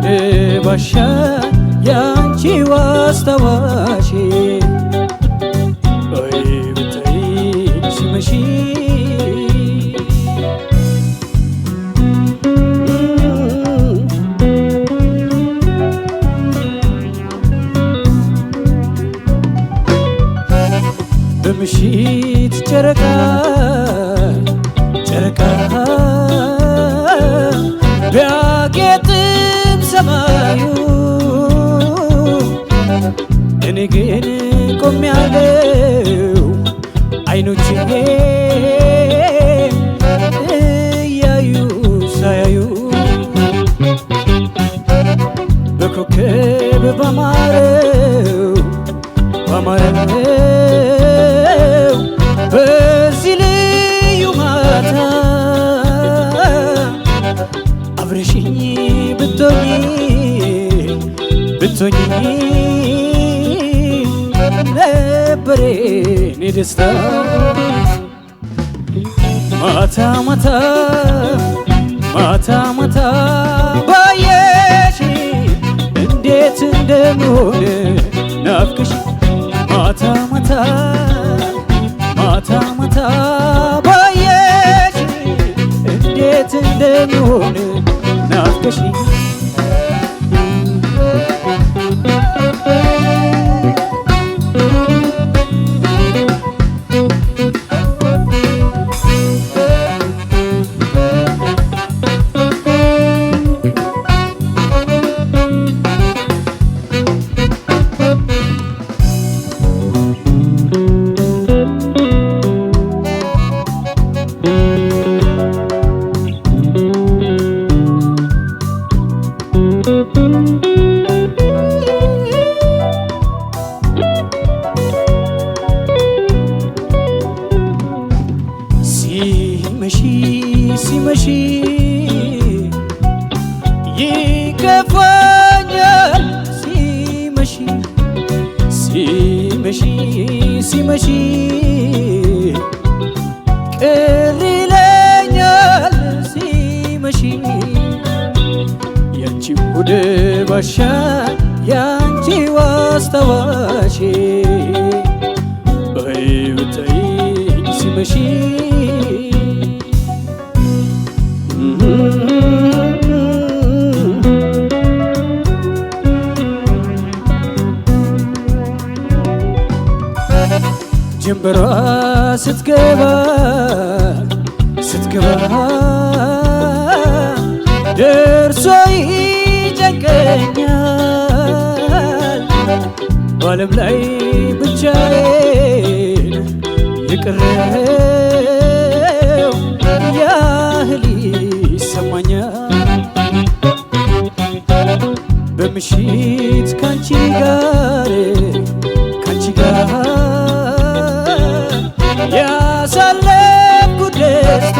ወደ ባሻ ያንቺ ዋስተዋሽ ወይ ብታይ ሲመሽ በምሽት ጨረቃ ቢያጌጥም ሰማዩ እኔ ግን ቆሜያለሁ አይኖቼ እያዩ ሳያዩ በኮከብ ባማረው በዚህ ልዩ ማታ አብረሽኝ ብትሆኚ ነበር የኔ ደስታ ማታ ማታ ባየሽ እንዴት እንደምሆን ናፍቅሽ ማታ ባየሽ እንዴት እንደምሆን ናፍቅሽ ሲመሽ ይከፋኛል ሲመሽ ቅር ይለኛል ሲመሽ ያንቺ ወደ ባሻ ያንቺ ዋስተዋሽ ወይ ብታይ ሲመሽ ጀንበሯ ስትገባ ደርሶ ይጨንቀኛል በዓለም ላይ ብቻዬን የቀረው ያህል ይሰማኛል በምሽት ካንቺ ጋር ያሳለፍኩት ደስታ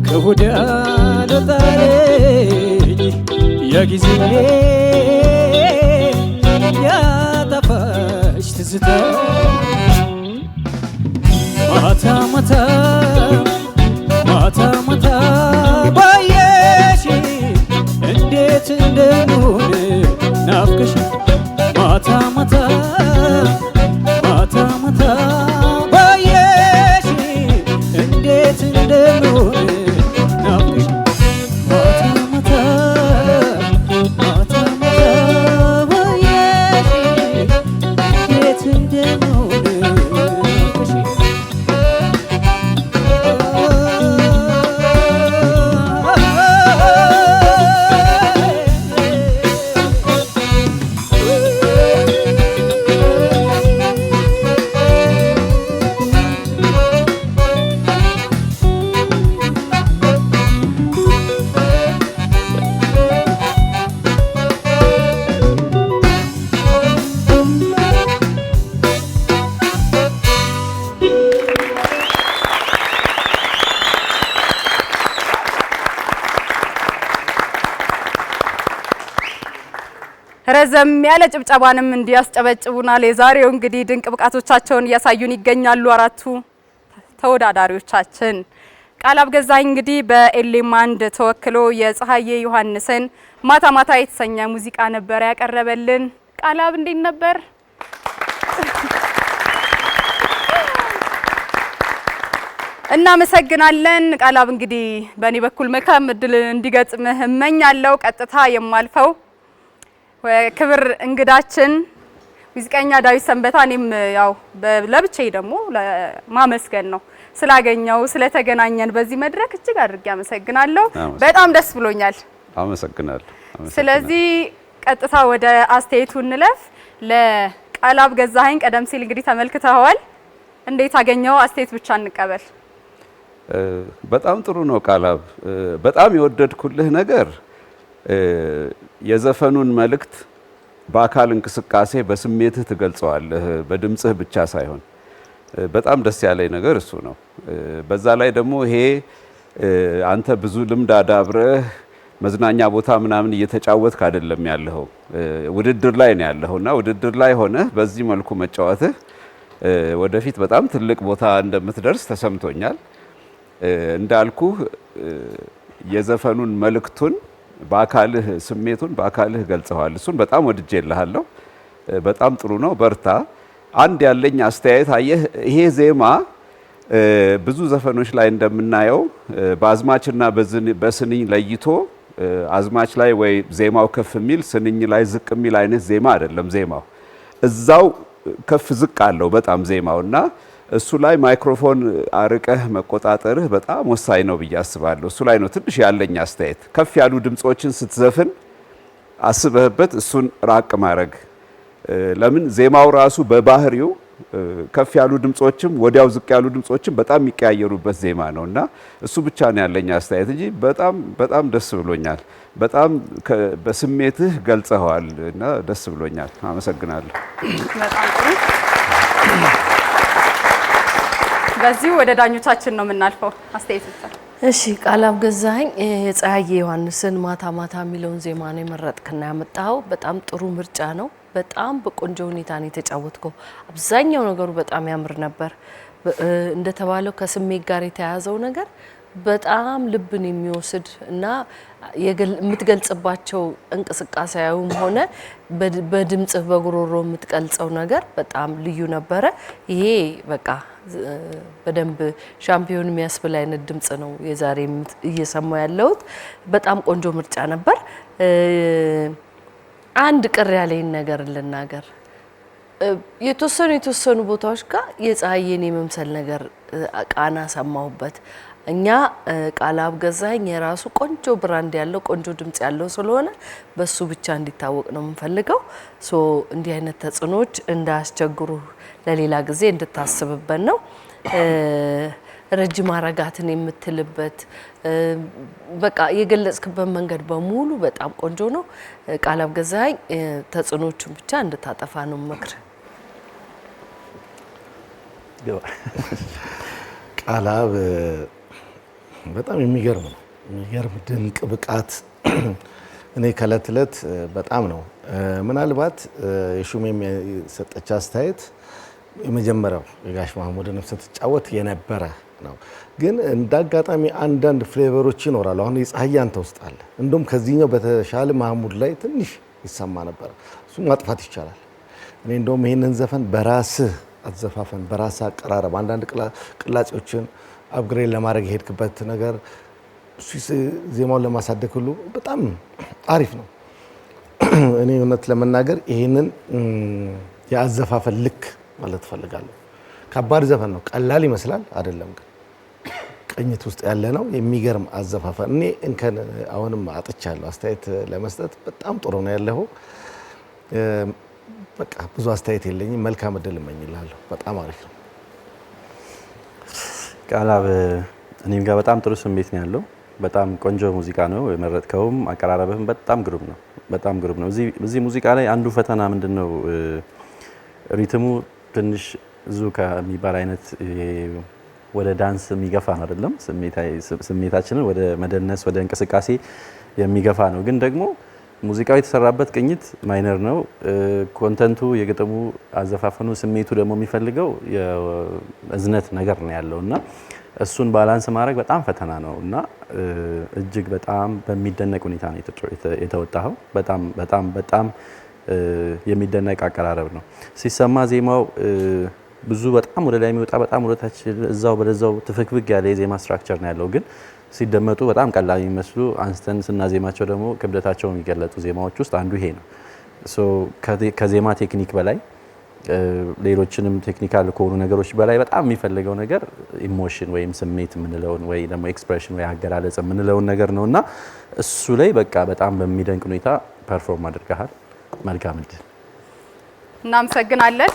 ከሆዴ አልወጣልኝ ያ ጊዜ ያጠፋሽ ትዝታ ማታ ባየሽ እንዴት እንደምሆን ናፍቀሽ ማታ ባየሽ እንዴት እንደምሆን ናፍቀሽ ማታ ባየሽ እንዴት እንደምሆን ናፍቀሽ ረዘም ያለ ጭብጨባንም እንዲያስጨበጭቡናል። የዛሬው እንግዲህ ድንቅ ብቃቶቻቸውን እያሳዩን ይገኛሉ አራቱ ተወዳዳሪዎቻችን። ቃላብ ገዛኸኝ እንግዲህ በኤሌም አንድ ተወክሎ የፀሐዬ ዮሐንስን ማታ ማታ የተሰኘ ሙዚቃ ነበር ያቀረበልን። ቃላብ እንዴት ነበር? እናመሰግናለን። ቃላብ እንግዲህ በእኔ በኩል መልካም እድል እንዲገጥምህ እመኛለሁ። ቀጥታ የማልፈው ክብር እንግዳችን ሙዚቀኛ ዳዊት ሰንበታ፣ እኔም ያው ለብቻዬ ደግሞ ማመስገን ነው ስላገኘው ስለተገናኘን በዚህ መድረክ እጅግ አድርጌ አመሰግናለሁ። በጣም ደስ ብሎኛል። አመሰግናለሁ። ስለዚህ ቀጥታ ወደ አስተያየቱ እንለፍ። ለቃላብ ገዛኸኝ ቀደም ሲል እንግዲህ ተመልክተዋል። እንዴት አገኘው? አስተያየት ብቻ እንቀበል። በጣም ጥሩ ነው ቃላብ። በጣም የወደድኩልህ ነገር የዘፈኑን መልእክት በአካል እንቅስቃሴ በስሜትህ ትገልጸዋለህ፣ በድምጽህ ብቻ ሳይሆን በጣም ደስ ያለኝ ነገር እሱ ነው። በዛ ላይ ደግሞ ይሄ አንተ ብዙ ልምድ አዳብረህ መዝናኛ ቦታ ምናምን እየተጫወትክ አይደለም ያለኸው፣ ውድድር ላይ ነው ያለኸውና ውድድር ላይ ሆነህ በዚህ መልኩ መጫወትህ ወደፊት በጣም ትልቅ ቦታ እንደምትደርስ ተሰምቶኛል። እንዳልኩህ የዘፈኑን መልእክቱን በአካልህ ስሜቱን በአካልህ ገልጸዋል። እሱን በጣም ወድጄልሃለሁ። በጣም ጥሩ ነው፣ በርታ። አንድ ያለኝ አስተያየት አየህ፣ ይሄ ዜማ ብዙ ዘፈኖች ላይ እንደምናየው በአዝማችና በስንኝ ለይቶ አዝማች ላይ ወይ ዜማው ከፍ የሚል ስንኝ ላይ ዝቅ የሚል አይነት ዜማ አይደለም። ዜማው እዛው ከፍ ዝቅ አለው በጣም ዜማውና እሱ ላይ ማይክሮፎን አርቀህ መቆጣጠርህ በጣም ወሳኝ ነው ብዬ አስባለሁ። እሱ ላይ ነው ትንሽ ያለኝ አስተያየት። ከፍ ያሉ ድምጾችን ስትዘፍን አስበህበት እሱን ራቅ ማድረግ። ለምን ዜማው ራሱ በባህሪው ከፍ ያሉ ድምጾችም ወዲያው ዝቅ ያሉ ድምጾችም በጣም የሚቀያየሩበት ዜማ ነውና እሱ ብቻ ነው ያለኝ አስተያየት እንጂ በጣም ደስ ብሎኛል። በጣም በስሜትህ ገልጸዋል እና ደስ ብሎኛል። አመሰግናለሁ። በጣም ጥሩ። በዚሁ ወደ ዳኞቻችን ነው የምናልፈው። አስተያየት ብቻ። እሺ ቃላብ ገዛኸኝ የፀሐዬ ዮሐንስን ማታ ማታ የሚለውን ዜማ ነው የመረጥክና ያመጣው። በጣም ጥሩ ምርጫ ነው። በጣም በቆንጆ ሁኔታ ነው የተጫወትከው። አብዛኛው ነገሩ በጣም ያምር ነበር። እንደተባለው ከስሜት ጋር የተያያዘው ነገር በጣም ልብን የሚወስድ እና የምትገልጽባቸው እንቅስቃሴያዊም ሆነ በድምጽህ በጉሮሮ የምትገልጸው ነገር በጣም ልዩ ነበረ። ይሄ በቃ በደንብ ሻምፒዮን የሚያስብል አይነት ድምጽ ነው የዛሬ እየሰማው ያለሁት። በጣም ቆንጆ ምርጫ ነበር። አንድ ቅር ያለኝ ነገር ልናገር። የተወሰኑ ቦታዎች ጋር የፀሐዬን የመምሰል ነገር ቃና ሰማሁበት። እኛ ቃላብ ገዛኸኝ የራሱ ቆንጆ ብራንድ ያለው ቆንጆ ድምጽ ያለው ስለሆነ በሱ ብቻ እንዲታወቅ ነው የምንፈልገው። እንዲህ አይነት ተጽዕኖዎች እንዳያስቸግሩ ለሌላ ጊዜ እንድታስብበት ነው። ረጅም አረጋትን የምትልበት በቃ የገለጽክበት መንገድ በሙሉ በጣም ቆንጆ ነው። ቃላብ ገዛኸኝ ተጽዕኖቹን ብቻ እንድታጠፋ ነው ምክር። ቃላብ በጣም የሚገርም ነው። የሚገርም ድንቅ ብቃት። እኔ ከእለት እለት በጣም ነው ምናልባት የሹሜም የሰጠች አስተያየት የመጀመሪያው የጋሽ ማህሙድን ስትጫወት የነበረ ነው። ግን እንዳጋጣሚ አንዳንድ ፍሌቨሮች ይኖራሉ። አሁን የፀሐዬ አንተ ውስጥ አለ። እንደውም ከዚህኛው በተሻለ ማህሙድ ላይ ትንሽ ይሰማ ነበር። እሱ ማጥፋት ይቻላል። እኔ እንደውም ይሄንን ዘፈን በራስህ አዘፋፈን በራስህ አቀራረብ አንዳንድ ቅላጼዎችን አፕግሬድ ለማድረግ የሄድክበት ነገር ዜማውን ለማሳደግ ሁሉ በጣም አሪፍ ነው። እኔ እውነት ለመናገር ይሄንን የአዘፋፈን ልክ ማለት ፈልጋለሁ። ከባድ ዘፈን ነው፣ ቀላል ይመስላል፣ አይደለም ግን ቅኝት ውስጥ ያለ ነው። የሚገርም አዘፋፈን። እኔ እንከን አሁንም አጥቻለሁ አስተያየት ለመስጠት። በጣም ጥሩ ነው ያለው። በቃ ብዙ አስተያየት የለኝም። መልካም እድል እመኝልሃለሁ። በጣም አሪፍ ነው ቃላብ። እኔም ጋር በጣም ጥሩ ስሜት ነው ያለው። በጣም ቆንጆ ሙዚቃ ነው የመረጥከውም፣ አቀራረብህም በጣም ግሩም ነው። በጣም ግሩም ነው። እዚህ ሙዚቃ ላይ አንዱ ፈተና ምንድነው ሪትሙ ትንሽ ዙካ የሚባል አይነት ወደ ዳንስ የሚገፋ ነው አይደለም። ስሜታችንን ወደ መደነስ ወደ እንቅስቃሴ የሚገፋ ነው። ግን ደግሞ ሙዚቃው የተሰራበት ቅኝት ማይነር ነው። ኮንተንቱ፣ የግጥሙ አዘፋፈኑ፣ ስሜቱ ደግሞ የሚፈልገው የእዝነት ነገር ነው ያለውና እሱን ባላንስ ማድረግ በጣም ፈተና ነው እና እጅግ በጣም በሚደነቅ ሁኔታ ነው የተወጣኸው። በጣም በጣም በጣም የሚደነቅ አቀራረብ ነው። ሲሰማ ዜማው ብዙ በጣም ወደ ላይ የሚወጣ በጣም ወደ ታች እዛው በለዛው ትፍክፍክ ያለ የዜማ ስትራክቸር ነው ያለው፣ ግን ሲደመጡ በጣም ቀላል የሚመስሉ አንስተን ስናዜማቸው ደግሞ ክብደታቸው የሚገለጡ ዜማዎች ውስጥ አንዱ ይሄ ነው። ከዜማ ቴክኒክ በላይ ሌሎችንም ቴክኒካል ከሆኑ ነገሮች በላይ በጣም የሚፈልገው ነገር ኢሞሽን ወይም ስሜት የምንለውን ወይ ደግሞ ኤክስፕሬሽን ወይ አገላለጽ የምንለውን ነገር ነውና እሱ ላይ በቃ በጣም በሚደንቅ ሁኔታ ፐርፎርም አድርገሃል። መልካም እድል። እናመሰግናለን።